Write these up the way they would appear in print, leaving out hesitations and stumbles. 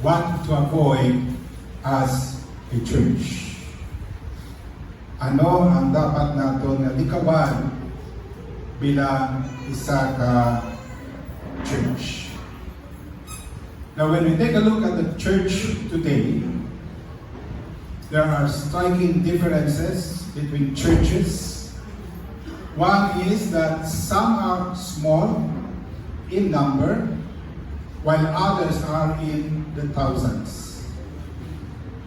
what to avoid as a church. Ano ang dapat natin na likawan bilang isa ka church? Now, when we take a look at the church today, there are striking differences between churches. One is that some are small in number, while others are in the thousands.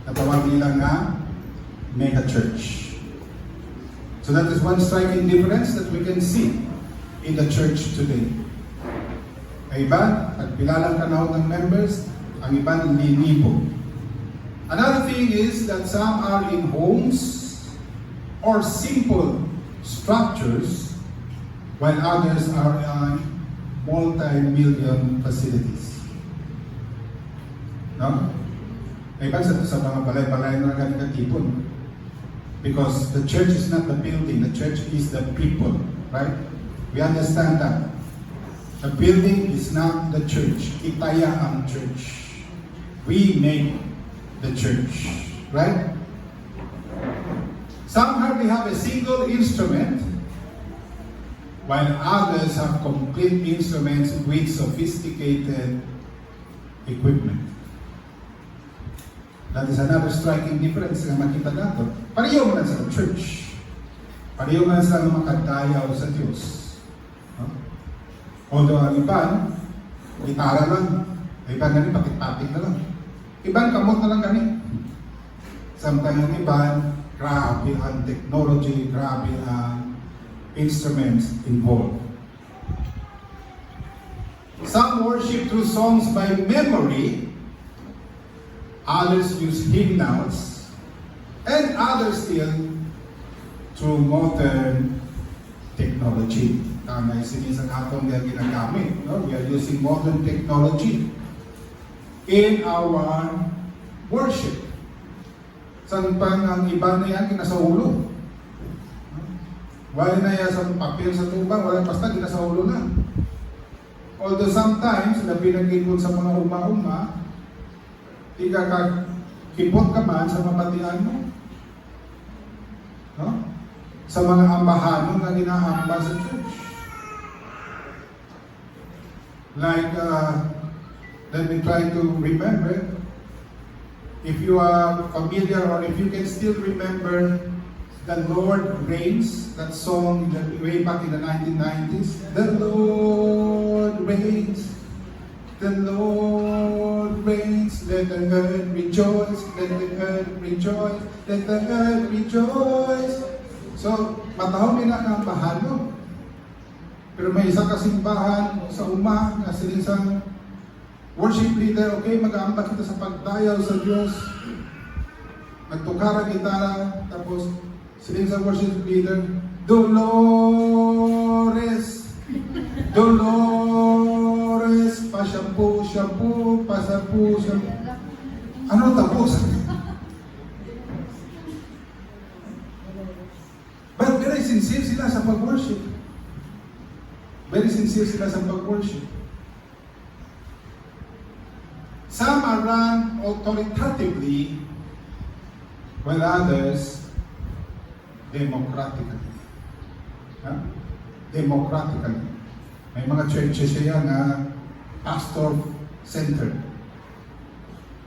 Natawag nila nga mega church. So that is one striking difference that we can see in the church today. Ang iba, nagpilalang kanahon ng members, ang iba linibo. Another thing is that some are in homes or simple structures, while others are in multi-million facilities. No? Ay iba sa mga balay-balay na katipon. Because the church is not the building, the church is the people, right? We understand that. The building is not the church. Itaya ang church. We make the church, right? Some hardly have a single instrument, while others have complete instruments with sophisticated equipment. That is another striking difference na makita natin. Pareho man sa church. Pareho man sa makadayaw sa Diyos. Although ang iban, gitara lang. Iban ganun, patik-patik na lang. Iban, kamot na lang ganun. Samtang ang iban, grabe ang technology, grabe ang instruments involved. Some worship through songs by memory, others use hymnals, and others still through modern technology. Tama yung sinisang atong na ginagamit. No? We are using modern technology in our worship. Saan pa ang iba na yan, kinasaulo. Wala na yan sa papel sa tuba, wala basta kinasaulo na. Although sometimes, na pinag-ikot sa mga uma-uma, kipot ka man sa mapatian mo. No? Sa mga ambahanon na ginaamba sa church. Like, let me try to remember. If you are familiar or if you can still remember The Lord Reigns, that song way back in the 1990s. The Lord reigns. The Lord reigns, let the earth rejoice, let the earth rejoice, let the earth rejoice. So, matahong na ang bahano. Pero may isa kasing bahan sa uma na sinisang worship leader, okay, mag-aamba kita sa pagdayaw sa Diyos. Nagtukara gitara, tapos sinisang worship leader, Dolores, Dolores, pa-shampoo, shampoo, pa-shampoo, shampoo. Ano tapos? But very sincere sila sa pag-worship. Very sincere sila sa pag-worship. Some are run authoritatively, while others democratically. Huh? Democratically. May mga churches siya na pastor-centered.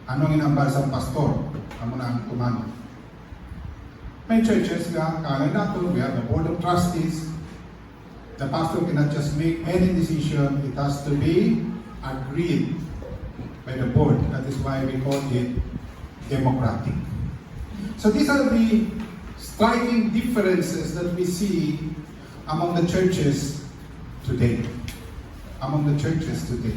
Anong inambal sa pastor? Amo na ang tumano. May churches nga, kaya nato, we have the board of trustees. The pastor cannot just make any decision. It has to be agreed by the board. That is why we call it democratic. So these are the striking differences that we see among the churches today. Among the churches today.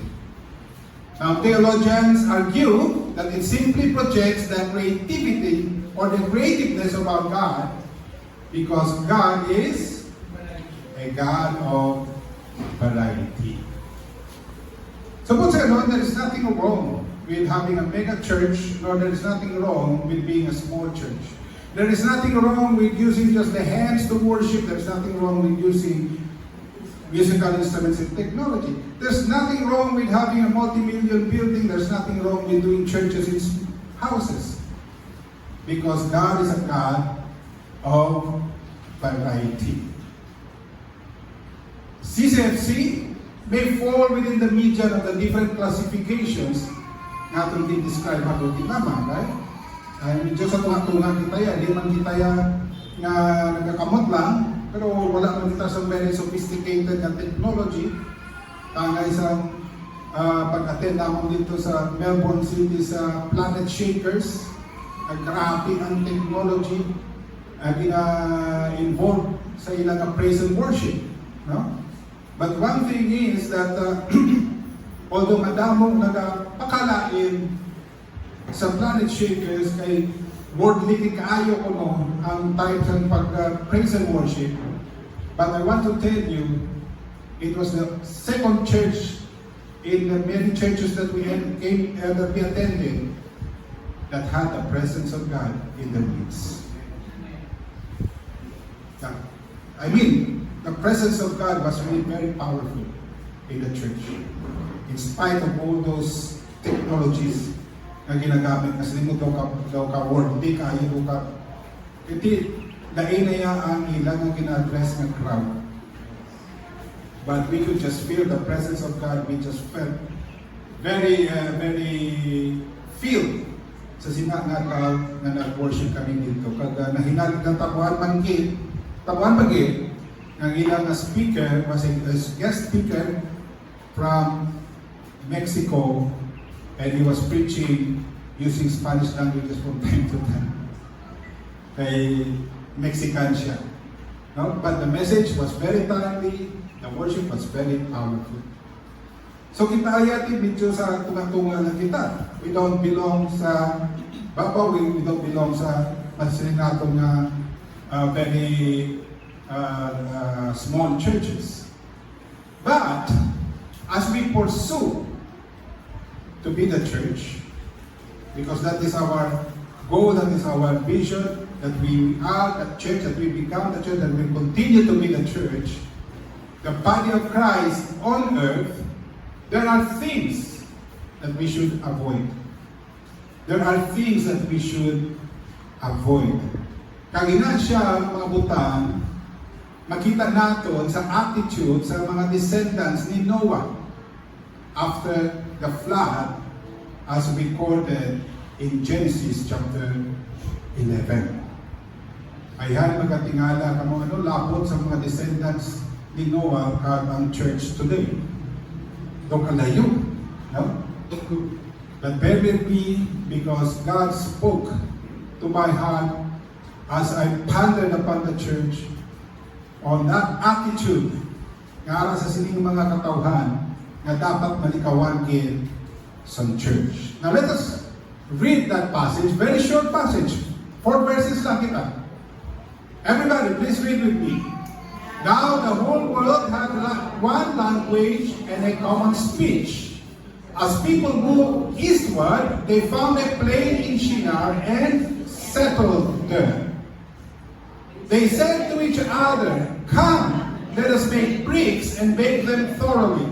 Now, theologians argue that it simply projects the creativity or the creativeness of our God because God is a God of variety. So, put say, no, there is nothing wrong with having a mega church, nor there is nothing wrong with being a small church. There is nothing wrong with using just the hands to worship. There is nothing wrong with using musical instruments and technology. There's nothing wrong with having a multi-million building. There's nothing wrong with doing churches in houses. Because God is a God of variety. CCFC may fall within the median of the different classifications na itong describe ako din naman, right? Ay, medyo sa tunga-tunga kita yan, di man kita yan nga nagkakamot lang, pero wala man kita sa very sophisticated na technology. Tangay sa pag-attend naman dito sa Melbourne City sa Planet Shakers, grabe ang technology involved sa ilang praise and worship. No? But one thing is that although madamong nagpakalain sa Planet Shakers kay worldly kaayo ko no ang types ng praise and worship, but I want to tell you, it was the second church in the many churches that we attended that had the presence of God in the midst. I mean, the presence of God was really very powerful in the church. In spite of all those technologies na ginagamit, kasi mo daw ka worldly, kayo ka, iti, lain na yan ang ilang ang gina-address ng crowd. But we could just feel the presence of God. We just felt very filled sa sinangat na nag-worship kami dito. Kada nahinalig ng tabuan manggit, ang ilang speaker was a guest speaker from Mexico, and he was preaching using Spanish languages from time to time. Kay Mexican siya. No? But the message was very timely, the worship was very powerful. So kita ayati medyo sa tunga-tunga na kita. We don't belong sa Babaw, we don't belong sa masinato na very small churches. But as we pursue to be the church, because that is our goal, that is our vision, that we are the church, that we become the church, that we continue to be the church, the body of Christ on earth, there are things that we should avoid. There are things that we should avoid. Kagina siya mga butang, makita natin sa attitude sa mga descendants ni Noah after the flood as recorded in Genesis chapter 11. Ayan, magatingala kamo labot sa mga descendants ni Noah at ang church today. Doon kalayo. No? But bear with me because God spoke to my heart as I pondered upon the church on that attitude nga ara sa sining mga katawhan na dapat malikawagin sa church. Now let us read that passage, very short passage. 4 verses lang kita. Everybody, please read with me. Now the whole world had one language and a common speech. As people moved eastward, they found a plain in Shinar and settled there. They said to each other, "Come, let us make bricks and bake them thoroughly."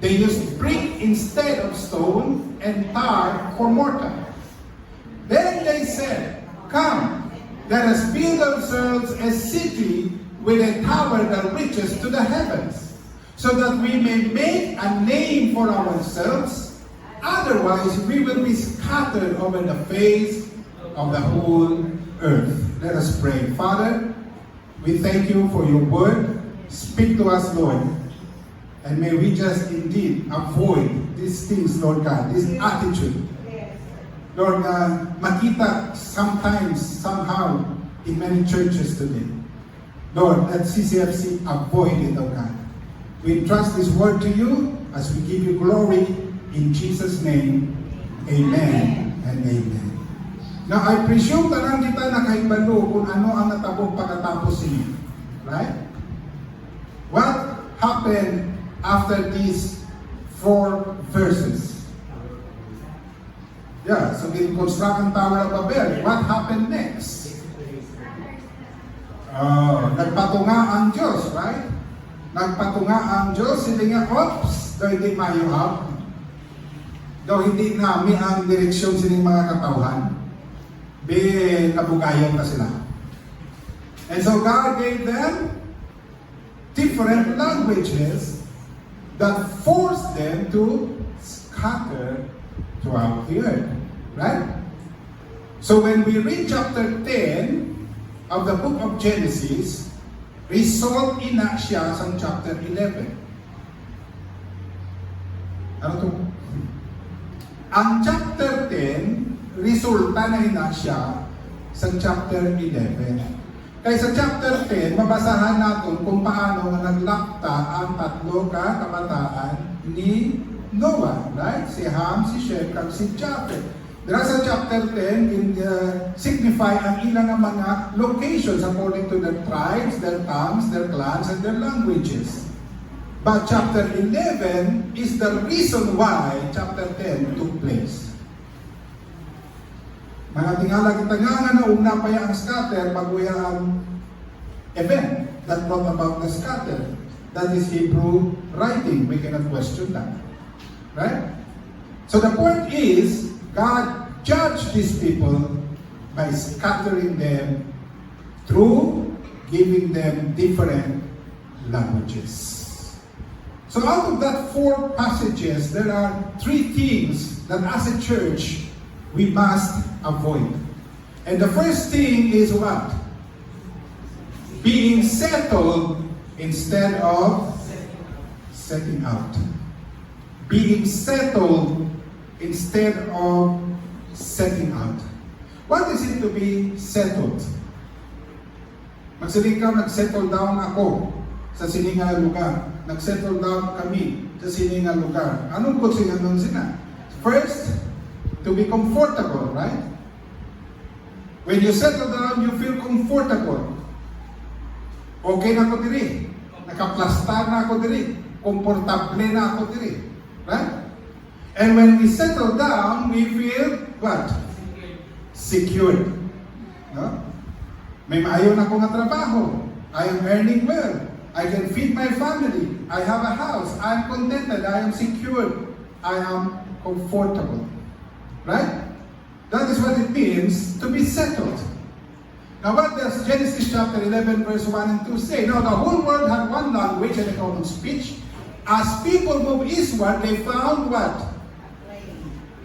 They used brick instead of stone and tar for mortar. Then they said, "Come, let us build ourselves a city with a tower that reaches to the heavens, so that we may make a name for ourselves. Otherwise, we will be scattered over the face of the whole earth." Let us pray. Father, we thank you for your word. Speak to us, Lord. And may we just indeed avoid these things, Lord God, this attitude. Lord, makita sometimes, somehow, in many churches today. Lord, let CCFC avoid it, oh God. We trust this word to you as we give you glory in Jesus' name. Amen and amen. Now, I presume tanan kita nakaibalo kung ano ang natabog pagkatapos niyo. Right? What happened after these 4 verses? Yeah, so construct ang Tower of Babel. What happened next? Nagpatunga ang Diyos, right? nagpatunga ang Diyos, hindi nga, oops, daw hindi mayuhap. Daw hindi nami ang direksyon sining mga katawhan. Nabugayon na sila. And so God gave them different languages that forced them to scatter throughout the earth. Right? So when we read chapter 10 of the book of Genesis, result ina siya sa chapter 11. Ano to? Ang chapter 10, resulta na ina siya sa chapter 11. Kaya sa chapter 10, mabasahan natin kung paano naglakta ang tatlo kabataan ni Noah, right? Si Ham, si Shem, at si Japheth. Dara sa chapter 10, signify ang ilang mga locations according to their tribes, their tongues, their clans, and their languages. But chapter 11 is the reason why chapter 10 took place. Mga tingala kita nga na una pa ang scatter bago ang event that brought about the scatter. That is Hebrew writing. We cannot question that. Right? So the point is, God judged these people by scattering them through giving them different languages. So out of that 4 passages, there are 3 things that as a church we must avoid. And the first thing is what? Being settled instead of setting out. Being settled instead of setting out. What is it to be settled? Magsaling ka, nag-settle down ako sa siningang lugar. Nag-settle down kami sa siningang lugar. Anong kutsingan nun sila? First, to be comfortable, right? When you settle down, you feel comfortable. Okay na ako diri. Nakaplastar na ako diri. Komportable na ako diri. Right? And when we settle down, we feel what? Secured. No? May maayon ako nga trabaho. I am earning well. I can feed my family. I have a house. I am contented. I am secured. I am comfortable. Right? That is what it means to be settled. Now what does Genesis chapter 11 verse 1 and 2 say? Now the whole world had one language and a common speech. As people moved eastward, they found what?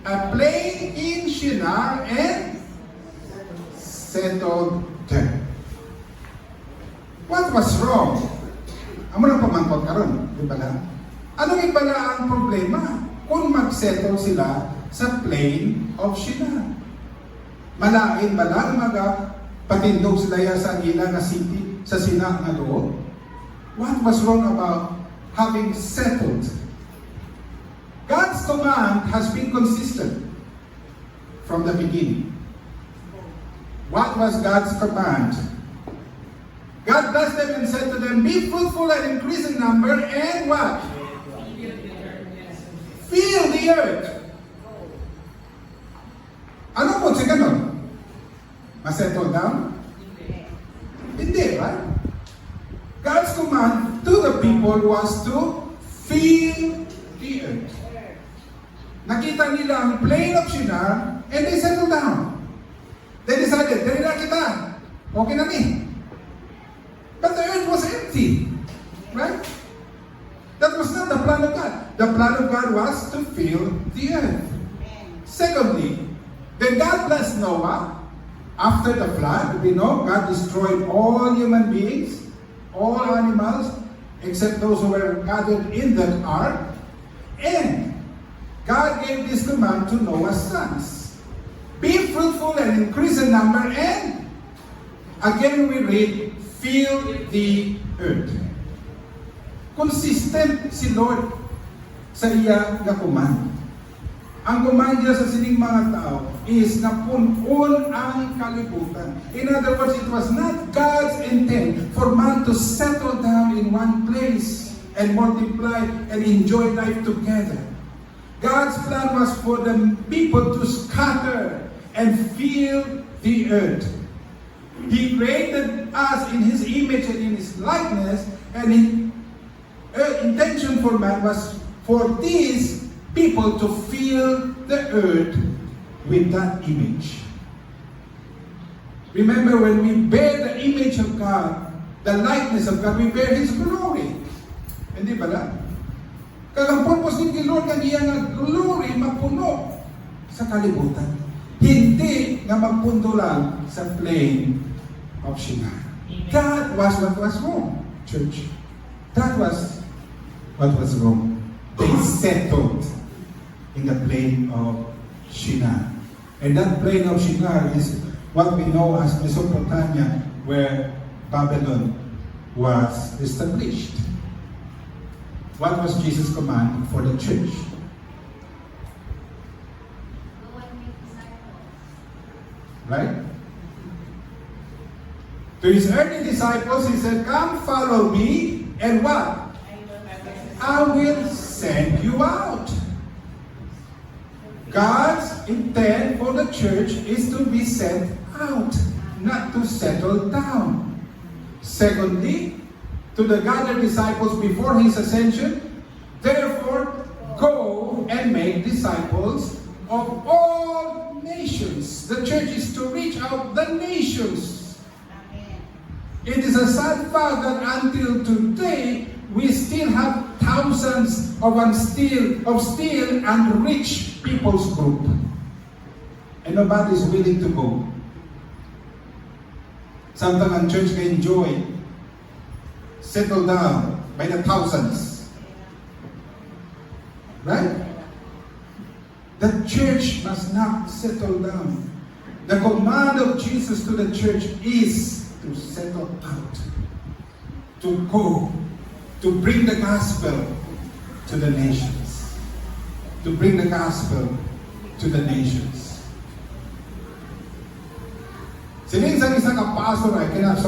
A plain in Shinar and settled there. What was wrong? Amo nang pamangkot karon, di ba lang? Anong ibala ang problema kung mag-settle sila sa plain of Shinar? Malain ba lang patindog sila sa ilang na city sa Sina nga loob? What was wrong about having settled? God's command has been consistent from the beginning. What was God's command? God blessed them and said to them, be fruitful and increase in number and what? Fill the earth. Ano po siya ganon? Masettle down? Hindi, right? God's command to the people was to fill the earth. Nakita nila ang plain of Shinar and they settled down. They decided, dali na kita. Okay na ni. But the earth was empty. Right? That was not the plan of God. The plan of God was to fill the earth. Secondly, then God blessed Noah. After the flood, we know God destroyed all human beings, all animals, except those who were gathered in that ark. And God gave this command to Noah's sons. Be fruitful and increase in number, and again we read, fill the earth. Consistent si Lord sa iya na command. Ang command niya sa sining mga tao is na punon ang kalibutan. In other words, it was not God's intent for man to settle down in one place and multiply and enjoy life together. God's plan was for the people to scatter and fill the earth. He created us in His image and in His likeness, and intention for man was for these people to fill the earth with that image. Remember, when we bear the image of God, the likeness of God, we bear His glory. Hindi ba lang? Kaya ang purpose ni Lord nga niya nga glory mapuno sa kalibutan. Hindi nga magpundo lang sa plain of Shinar. That was what was wrong, church. That was what was wrong. They settled in the plain of Shinar. And that plain of Shinar is what we know as Mesopotamia, where Babylon was established. What was Jesus' command for the church? Go and make disciples. Right? To His early disciples, He said, "Come follow me, and what? I will send you out." God's intent for the church is to be sent out, not to settle down. Secondly, to the gathered disciples before His ascension, therefore, go and make disciples of all nations. The church is to reach out the nations. Amen. It is a sad fact that until today, we still have thousands of still unreached people's group. And nobody is willing to go. Sometimes ang church can enjoy, settle down by the thousands. Right? The church must not settle down. The command of Jesus to the church is to settle out, to go, to bring the gospel to the nations. To bring the gospel to the nations. Sining sa isang pastor, I cannot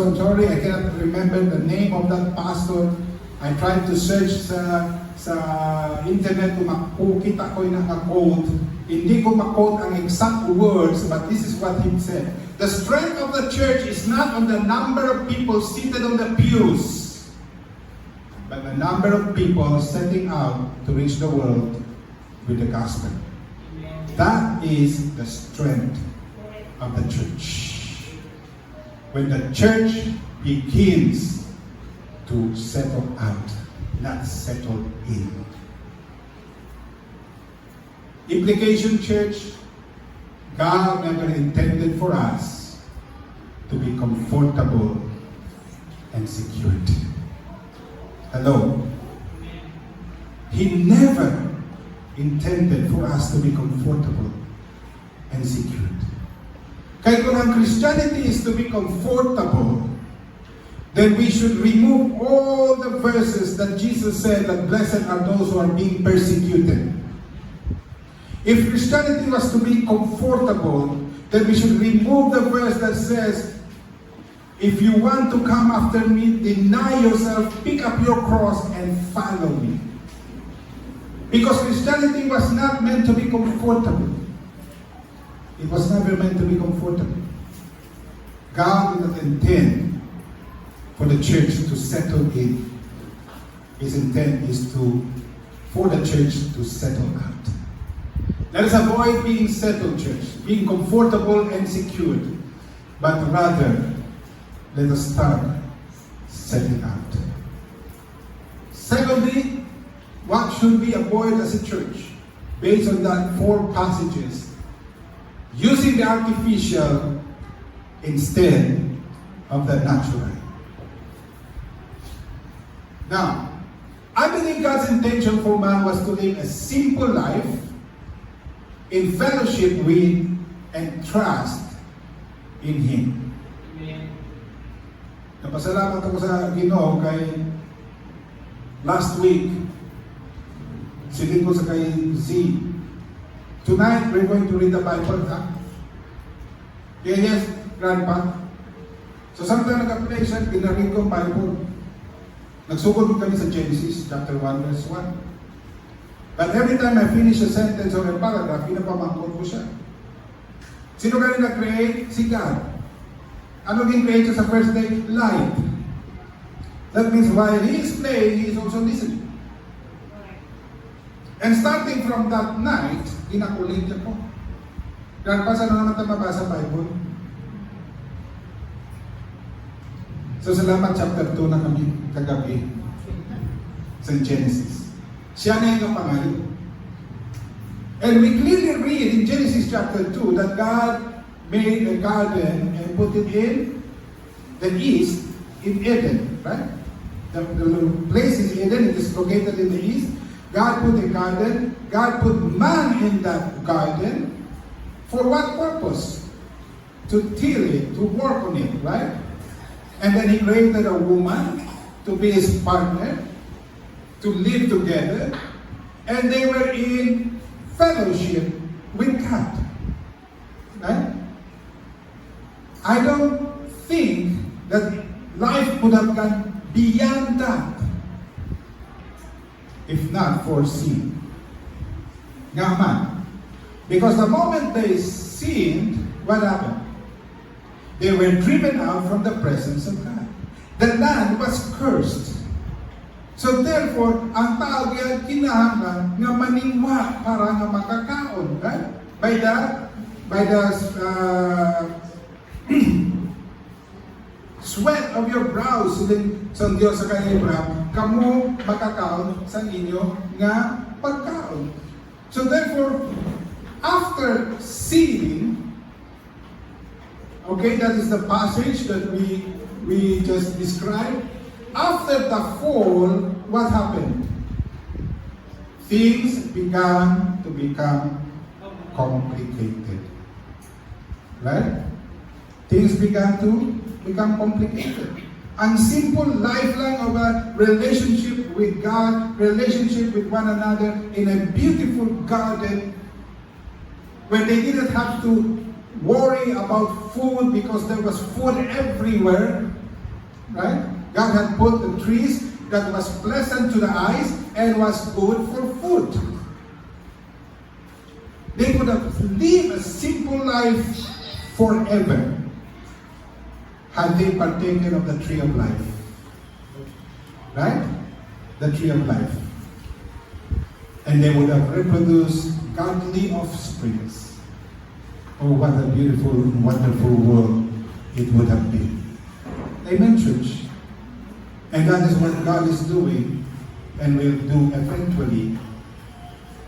remember the name of that pastor. I tried to search sa internet kung makukita ko yung quote. Hindi ko makquote ang exact words, but this is what he said. The strength of the church is not on the number of people seated on the pews, but the number of people setting out to reach the world with the gospel. That is the strength of the church. When the church begins to settle out, not settle in. Implication, church, God never intended for us to be comfortable and secured. Hello? He never intended for us to be comfortable and secured. Kaya kung ang Christianity is to be comfortable, then we should remove all the verses that Jesus said that blessed are those who are being persecuted. If Christianity was to be comfortable, then we should remove the verse that says, if you want to come after me, deny yourself, pick up your cross, and follow me. Because Christianity was not meant to be comfortable. It was never meant to be comfortable. God did not intend for the church to settle in. His intent is for the church to settle out. Let us avoid being settled, church, being comfortable and secured, but rather let us start setting out. Secondly, what should we avoid as a church? Based on that 4 passages, using the artificial instead of the natural. Now, I believe God's intention for man was to live a simple life in fellowship with and trust in Him. Amen. Napasalamat ako sa Ginoo kay last week, silid ko sa kay Z. Tonight, we're going to read the Bible, ha? Yes, Grandpa. So, samtang nag-apply siya, pinaread ko ang Bible. Nagsugod kami sa Genesis, chapter 1, verse 1. But every time I finish a sentence or a paragraph, pinapamangkot ko siya. Sino ka rin nag-create? Si God. Ano din create sa first day? Light. That means while he is playing, he is also listening. Correct. And starting from that night, inakulit niya po. Nagpasa na naman tayo mabasa Bible. So salamat chapter 2 na kami kagabi sa Genesis. Siya na yung kapangalan. And we clearly read in Genesis chapter 2 that God made a garden and put it in the east, in Eden, right? The place is Eden, it is located in the east. God put a garden, God put man in that garden. For what purpose? To till it, to work on it, right? And then he created a woman to be his partner, to live together, and they were in fellowship with God. Right? I don't think that life could have gone beyond that if not for sin. Nga man. Because the moment they sinned, what happened? They were driven out from the presence of God. The land was cursed. So therefore, ang tao yan kinahanglan nga maningwa para nga makakaon, right? By the sweat of your brows, sa Diyos sa kanya Abraham, kamo makakaon sa inyo nga pagkaon. So therefore, after sinning, okay, that is the passage that we just described. After the fall, what happened? Things began to become complicated. Right? Things began to become complicated. Ang simple life lang of a relationship with God, relationship with one another in a beautiful garden, where they didn't have to worry about food because there was food everywhere, right? God had put the trees that was pleasant to the eyes and was good for food. They could have lived a simple life forever had they partaken of the tree of life. Right? The tree of life. And they would have reproduced godly offsprings. Oh, what a beautiful, wonderful world it would have been. Amen, church. And that is what God is doing and will do eventually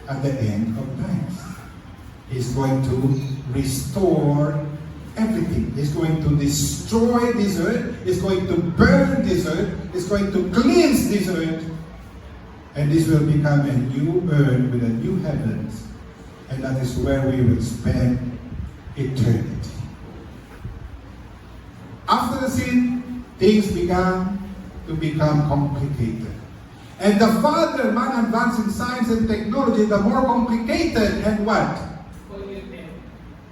at the end of times. He's going to restore everything. He's going to destroy this earth. He's going to burn this earth. He's going to cleanse this earth. And this will become a new earth with a new heavens. And that is where we will spend eternity. After the sin, things began to become complicated. And the farther man advanced in science and technology, the more complicated and what?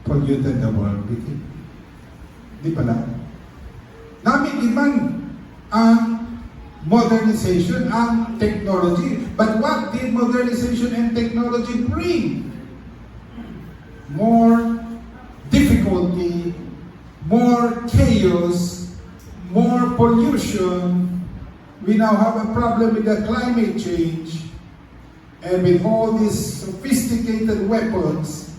Polluted the world became. Di pala? Namin iman ang modernization, ang technology. But what did modernization and technology bring? More difficulty, more chaos, more pollution. We now have a problem with the climate change, and with all these sophisticated weapons,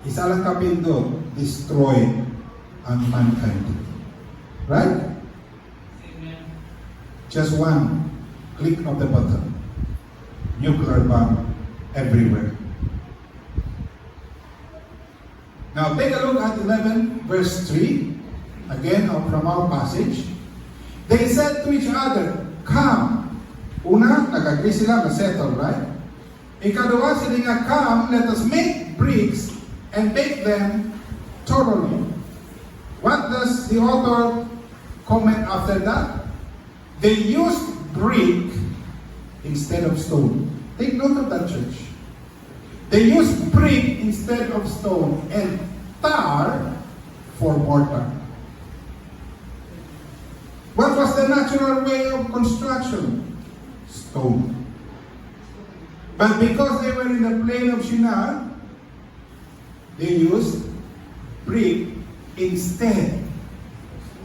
isa lang kapindo, destroy ang mankind. Right? Amen. Just one click of the button. Nuclear bomb everywhere. Now take a look at 11 verse 3. Again, from our passage. They said to each other, "Come." Una, nag-agree sila, ma-settle, right? Ikalawa, sila nga, "Come, let us make bricks and bake them thoroughly." What does the author comment after that? They used brick instead of stone. Take note of that, church. They used brick instead of stone and tar for mortar. What was the natural way of construction? Stone. But because they were in the plain of Shinar, they used brick instead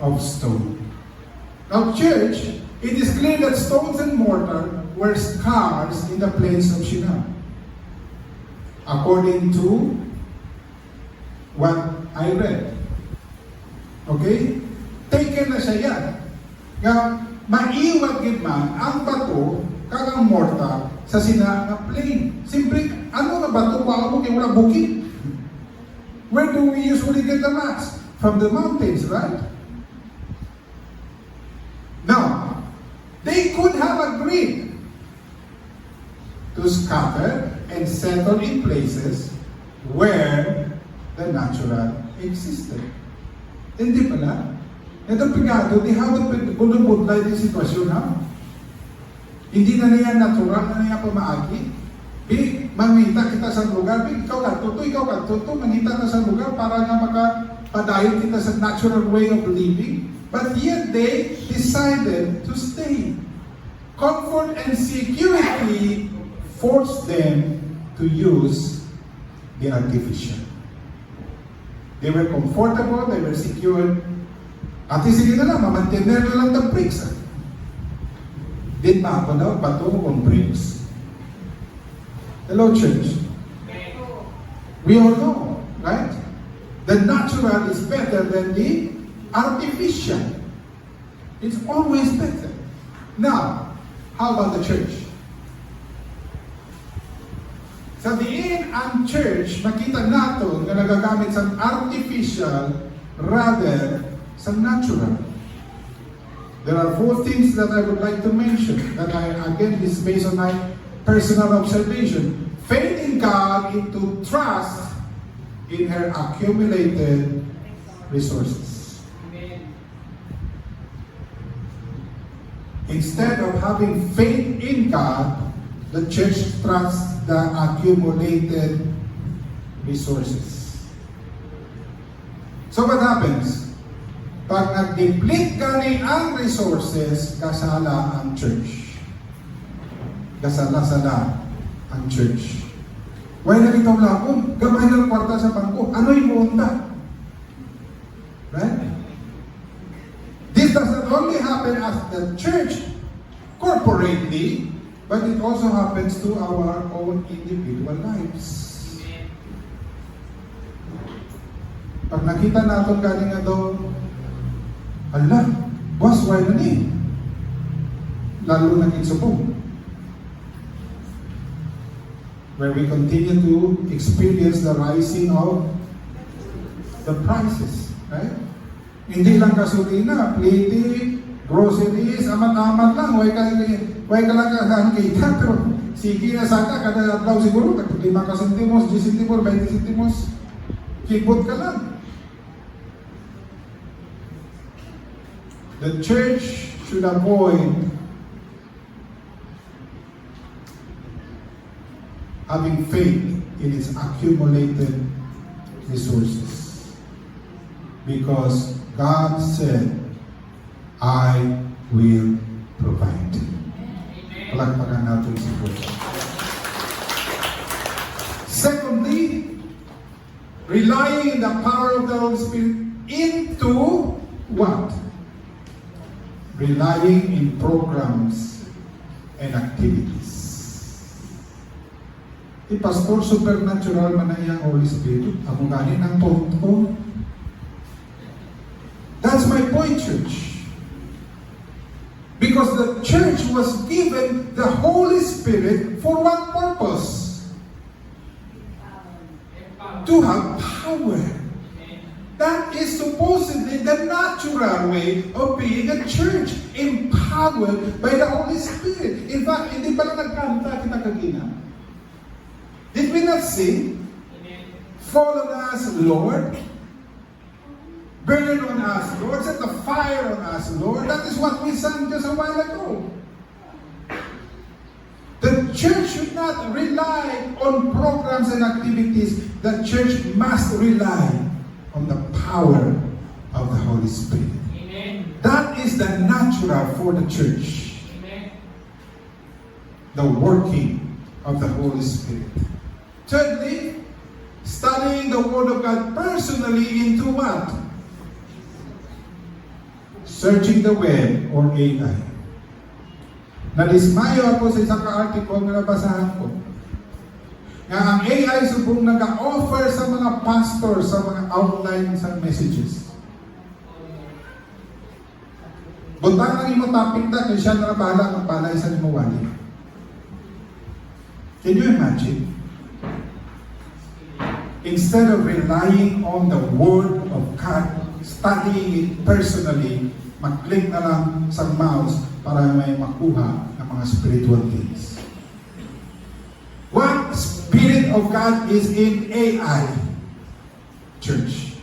of stone. Now, church, it is clear that stones and mortar were scars in the plains of Shinar. According to what I read. Okay? Taken na siya yan. Nga, maiwag gid man ang bato kang mortar sa sina nga plain. Simple, ano nga bato? Wala mo kay wala bukid. Where do we usually get the rocks? From the mountains, right? Now, they could have agreed to scatter and settle in places where the natural existed. Hindi pala. Ito pigado, they haven't bunubudlay din sitwasyon ha. Hindi na niya natural na niya pamaagi. Mangita kita sa lugar, ikaw ka tuto, mangita na sa lugar para nga makapadayon kita sa natural way of living. But yet they decided to stay. Comfort and security forced them to use the artificial. They were comfortable, they were secure. At sige na lang, mamantener na lang ng bricks. Din ba ako daw, bato on bricks? Hello, church. We all know, right? The natural is better than the artificial. It's always better. Now, how about the church? Sa diin ang church, makita nato na nagagamit sa artificial rather sa natural. There are 4 things that I would like to mention that again, this is based on my personal observation. Faith in God into trust in her accumulated resources. Instead of having faith in God, the church trusts the accumulated resources. So what happens? Pag nag-deplete gani ang resources, kasala ang church. Kasala-sala ang church. Why na itong lakon? Gamay ng kwarta sa bangko. Ano'y monta? Right? This does not only happen as the church corporately, but it also happens to our own individual lives. Pag nakita natin galing nga daw, ala, boss, why na ni? Lalo nang insupong. Where we continue to experience the rising of the prices, right? Hindi lang gasolina, plate, groceries, amat-amat lang. Huwag ka lang kakita, pero sige na sana, kada adlaw siguro, 5 centimos, 10 centimos, 20 centimos, kibot ka lang. The church should avoid having faith in its accumulated resources. Because God said, I will provide. Palagpagan natin si Lord. Secondly, relying in the power of the Holy Spirit into what? Relying in programs and activities. Pastor, supernatural man na iyang Holy Spirit. Ako ganin ang point ko. That's my point, church. Because the church was given the Holy Spirit for one purpose. To have power. That is supposedly the natural way of being a church. Empowered by the Holy Spirit. In fact, hindi pala nagkanta kita kagina. Did we not sing? Fall on us, Lord. Burn on us, Lord. Set the fire on us, Lord. That is what we sang just a while ago. The church should not rely on programs and activities. The church must rely on the power of the Holy Spirit. Amen. That is the natural for the church. Amen. The working of the Holy Spirit. Thirdly, studying the Word of God personally into what? searching the web or AI. Nadismayo ako sa isang ka-article na nabasahan ko. Nga ang AI subong nag-offer sa mga pastor sa mga outline sa messages. Buntang lang imo topic na kaya siya na bahala ng balay sa limuwali. Can you imagine? Instead of relying on the Word of God, studying it personally, mag-click na lang sa mouse para may makuha ng mga spiritual things. What Spirit of God is in AI? Church.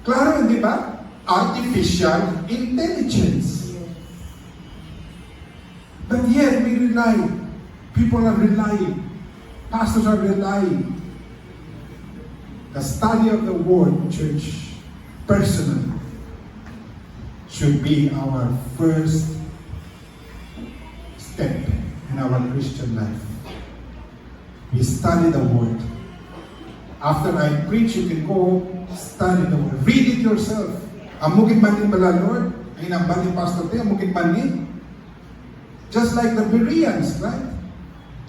Klaro, di ba? Artificial intelligence. But yet we rely. People are relying. Pastors are relying. The study of the Word, church, personally, should be our first step in our Christian life. We study the Word. After I preach, you can go study the Word. Read it yourself. Amugin man din bala, Lord? Ay nambal ni Pastor Te, amugin man din. Just like the Bereans, right?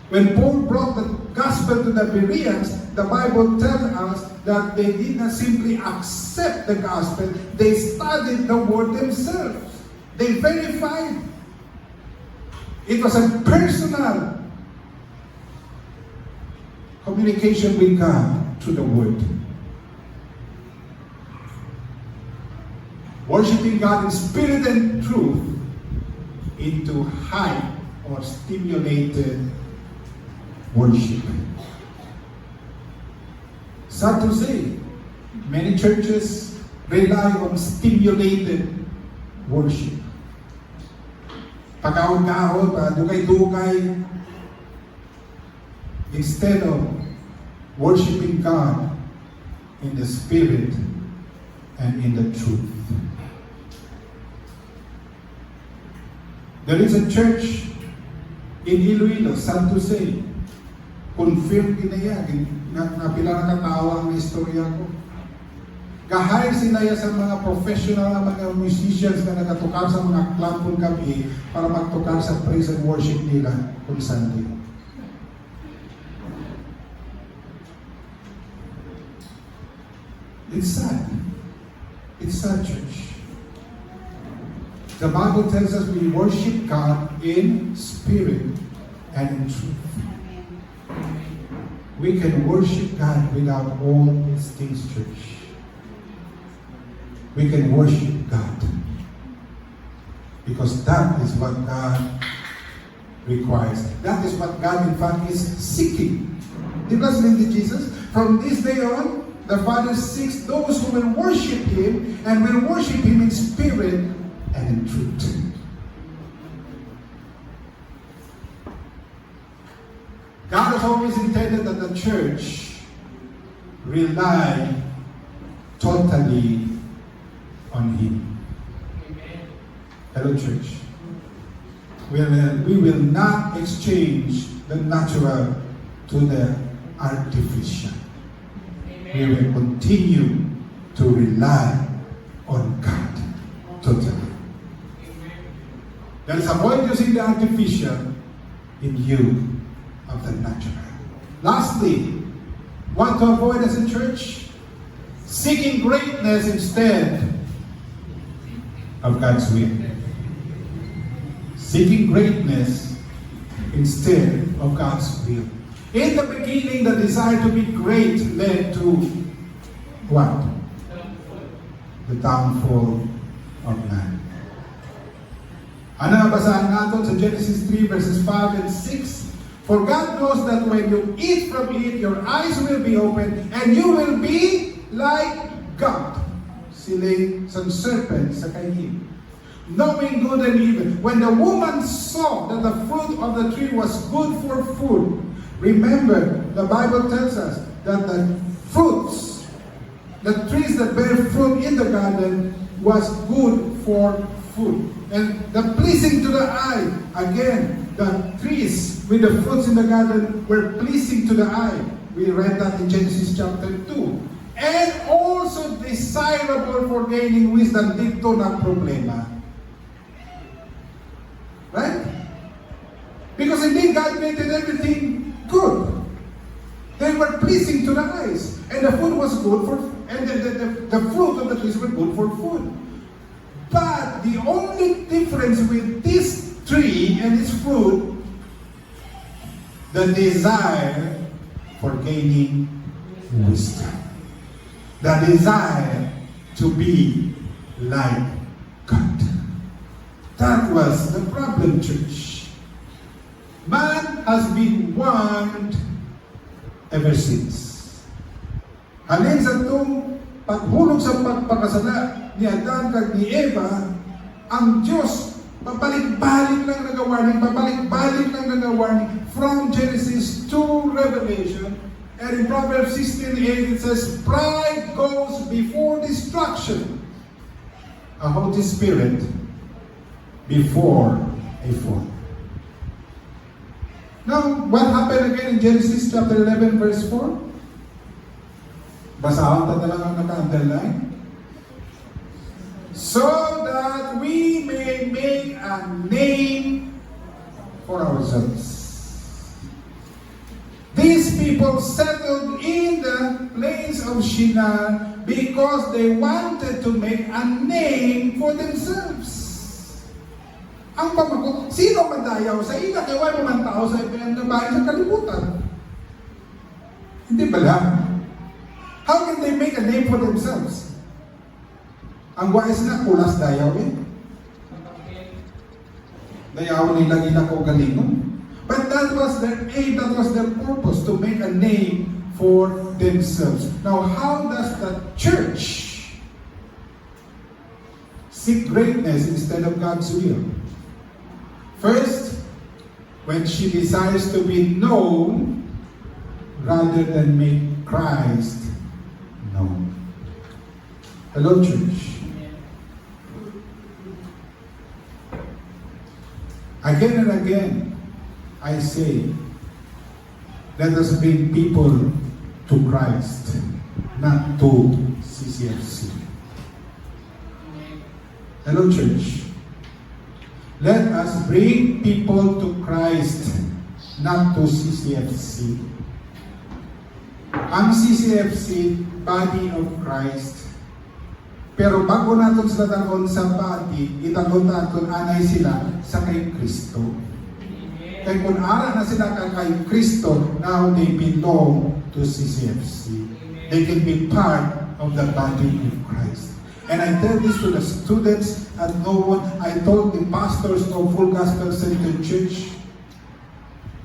When Paul brought the gospel to the Bereans, the Bible tells us that they did not simply accept the gospel, they studied the Word themselves. They verified. It was a personal communication with God through the Word. Worshiping God in spirit and truth into high or stimulated worship. Sad to say, many churches rely on stimulated worship. Pagkaon-kaon, dugay-dugay, instead of worshiping God in the spirit and in the truth. There is a church in Iloilo, sad to say, confirmed kinaya, napila na katawa ang istorya ko. Kahire sinaya sa mga professional na mga musicians na nagatukar sa mga club kung gabi para magtukar sa praise and worship nila kung Sunday. It's sad. It's sad, church. The Bible tells us we worship God in spirit and in truth. We can worship God without all these things, church. We can worship God because that is what God requires. That is what God, in fact, is seeking. Di ba sabi ni Jesus? From this day on, the Father seeks those who will worship Him and will worship Him in spirit and in truth. God has always intended that the church rely totally on Him. Hello, church. We will not exchange the natural to the artificial. We will continue to rely on God totally. There is a point using the artificial in you of the natural. Lastly, what to avoid as a church? Seeking greatness instead of God's will. Seeking greatness instead of God's will. In the beginning, the desire to be great led to what? The downfall of man. Ano ang basahan natin sa Genesis 3 verses 5 and 6? For God knows that when you eat from it, your eyes will be open and you will be like God. Siling sa serpent sa kainin. Knowing good and evil. When the woman saw that the fruit of the tree was good for food, remember, the Bible tells us that the fruits, the trees that bear fruit in the garden was good for food. And the pleasing to the eye, again, the trees with the fruits in the garden were pleasing to the eye. We read that in Genesis chapter 2. and also desirable for gaining wisdom. Dito na problema. Right? Because indeed God created everything good. They were pleasing to the eyes. And the food was good for, and the fruit of the trees were good for food. But the only difference with this tree and its fruit, the desire for gaining wisdom. The desire to be like God. That was the problem, church. Man has been warned ever since. Halin sa itong paghulog sa pagpakasala ni Adan kag ni Eva, ang Diyos pabalik-balik lang nag-warning, pabalik-balik lang nag-warning from Genesis to Revelation. And in Proverbs 16:8 it says, pride goes before destruction, a haughty spirit before a fall. Now, what happened again in Genesis chapter 11 verse 4? Basahan ta na lang ang naka-underline. So that we may make a name for ourselves. These people settled in the plains of Shinar because they wanted to make a name for themselves. Ang pamako, sino madayaw sa ila kay wala man tao sa pinanggabayan sa kalibutan? Hindi ba lang? How can they make a name for themselves? Ang wais na kulas dayaw eh. Dayaw nila gina ko galingon. But that was their aim, that was their purpose, to make a name for themselves. Now, how does the church seek greatness instead of God's will? First, when she desires to be known rather than make Christ known. Hello, church. Again and again, I say, let us bring people to Christ, not to CCFC. Hello, church. Let us bring people to Christ, not to CCFC. Ang CCFC, body of Christ. Pero bago natin sila tagon sa body, itagon natin anay sila sa kay Kristo. Kaya kung ara na sila kay Kristo, now they belong to CCFC. They can be part of the body of Christ. And I tell this to the students at Noon. I told the pastors of Full Gospel Center Church,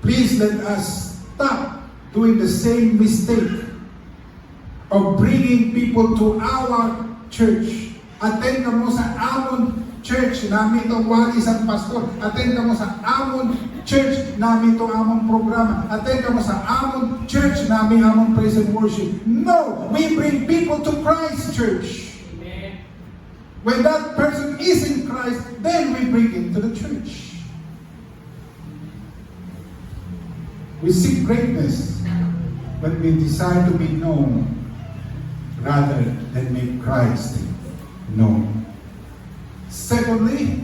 please let us stop doing the same mistake of bringing people to our church. Attend ka mo sa amon church namin itong wali isang pastor. Attend ka mo sa amon church namin itong amon programa. Attend ka mo sa amon church namin amon praise and worship. No! We bring people to Christ, church. When that person is in Christ, then we bring him to the church. We seek greatness when we desire to be known rather than make Christ known. Secondly,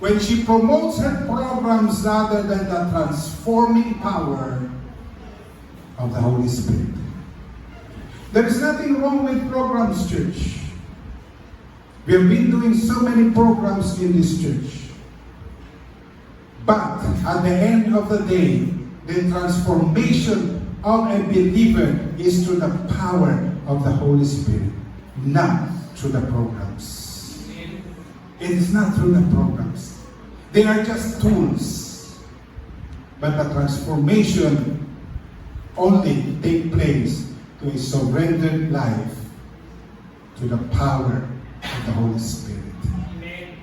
when she promotes her programs rather than the transforming power of the Holy Spirit. There is nothing wrong with programs, church. We have been doing so many programs in this church. But at the end of the day, the transformation of a believer is through the power of the Holy Spirit, not through the programs. It is not through the programs. They are just tools. But the transformation only takes place to a surrendered life to the power of the Holy Spirit. Amen.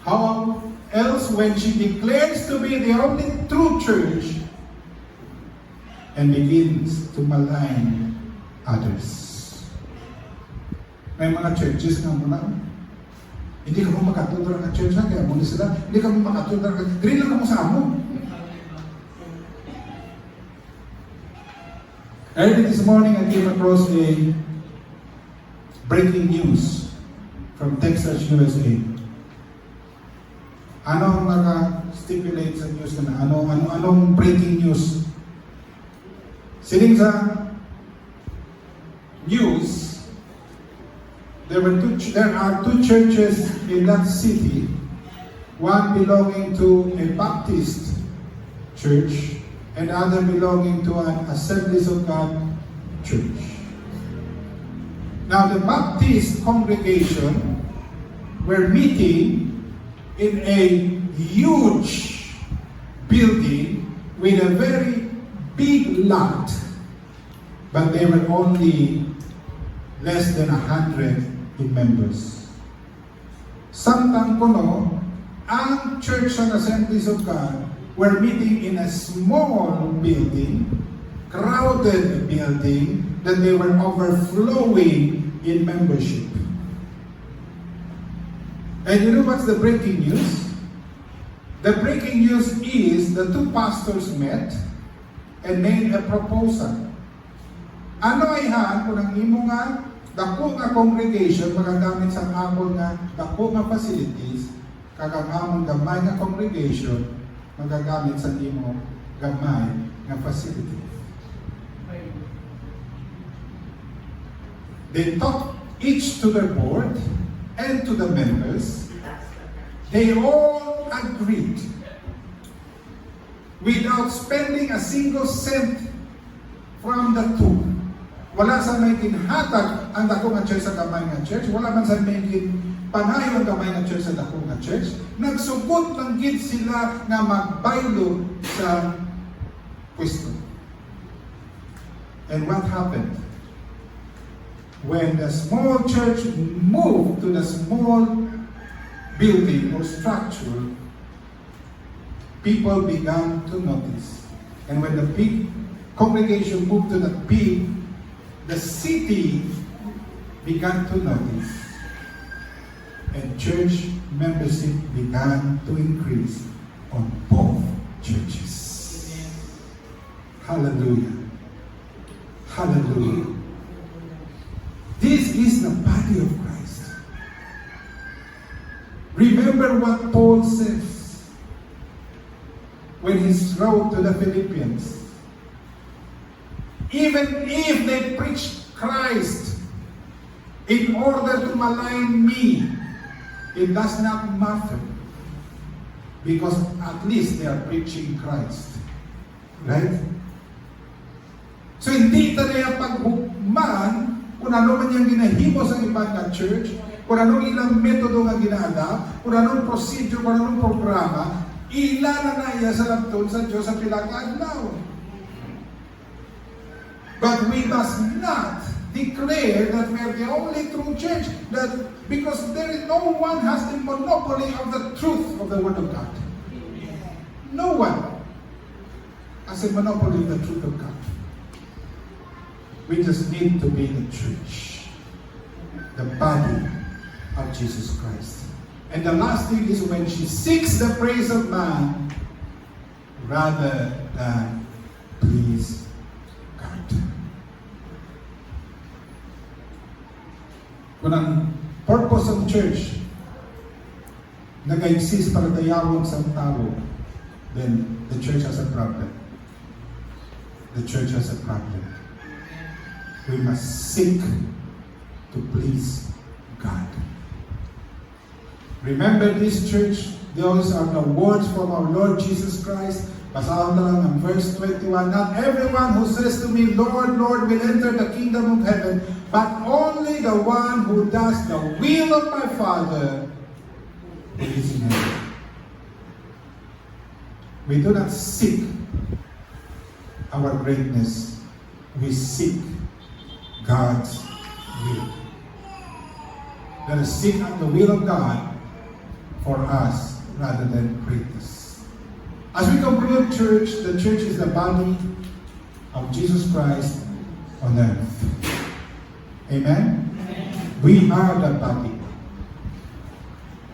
How else when she declares to be the only true church and begins to malign others? May mga churches nga muna, hindi ka mo makatulog ng church na, kaya muna sila, hindi ka mo makatulog ng, dili lang mo sa amon. Early this morning, I came across a breaking news from Texas, USA. Ano ang naka-stipulate sa news na anong breaking news? Sining sa news, there are two churches in that city, one belonging to a Baptist church and other belonging to an Assemblies of God church. Now the Baptist congregation were meeting in a huge building with a very big lot, but they were only less than 100 in members. Samtang kuno, ang Church and Assemblies of God were meeting in a small building, crowded building, that they were overflowing in membership. And you know what's the breaking news? The breaking news is the two pastors met and made a proposal. Ano ay han kung ang imo nga dako nga congregation magagamit sa amon nga dako nga facilities, kag ang amon gamay nga congregation magagamit sa imo gamay nga facility. They talked each to their board and to the members. They all agreed without spending a single cent from the two. Wala sa may ginhatag ang dako nga church sa gamay nga church. Wala man sa may panayo ang gamay nga church sa dako nga church. Nagsugot lang gid sila nga magbaylo sa pwesto. And what happened? When the small church moved to the small building or structure, people began to notice. And when the big congregation moved to the big, the city began to notice. And church membership began to increase on both churches. Hallelujah. Hallelujah. This is the body of Christ. Remember what Paul says when he wrote to the Philippians. Even if they preach Christ in order to malign me, it does not matter. Because at least they are preaching Christ. Right? So hindi tayo paghukman kung ano man yung ginahimo sa ibang nga church, kung anong ilang metodo nga ginadap, kung anong procedure, kung anong programa, ilan na iya sa labton sa Diyos sa pilang adlaw. But we must not declare that we are the only true church, that because no one has the monopoly of the truth of the Word of God. No one has a monopoly of the truth of God. We just need to be the church, the body of Jesus Christ. And the last thing is when she seeks the praise of man rather than please God. Kung ang purpose of church nag-exist para dayawon sa tao, then the church has a problem. The church has a problem. We must seek to please God. Remember this church, those are the words from our Lord Jesus Christ. Basahan na lang ang verse 21. Not everyone who says to me, Lord, Lord, will enter the kingdom of heaven, but only the one who does the will of my Father who is in heaven. We do not seek our greatness. We seek God's will. Let us seek out the will of God for us rather than greatness. As we conclude church, the church is the body of Jesus Christ on earth. Amen? We are the body.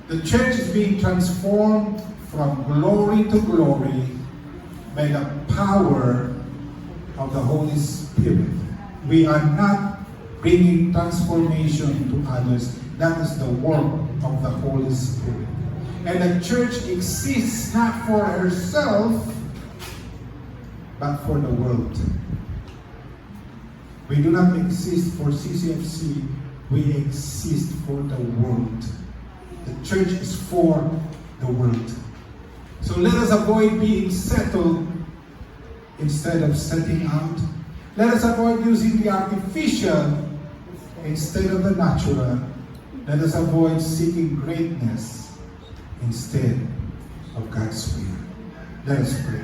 The church is being transformed from glory to glory by the power of the Holy Spirit. We are not bringing transformation to others. That is the work of the Holy Spirit. And the church exists not for herself, but for the world. We do not exist for CCFC. We exist for the world. The church is for the world. So let us avoid being settled instead of setting out. Let us avoid using the artificial instead of the natural. Let us avoid seeking greatness instead of God's will. Let us pray.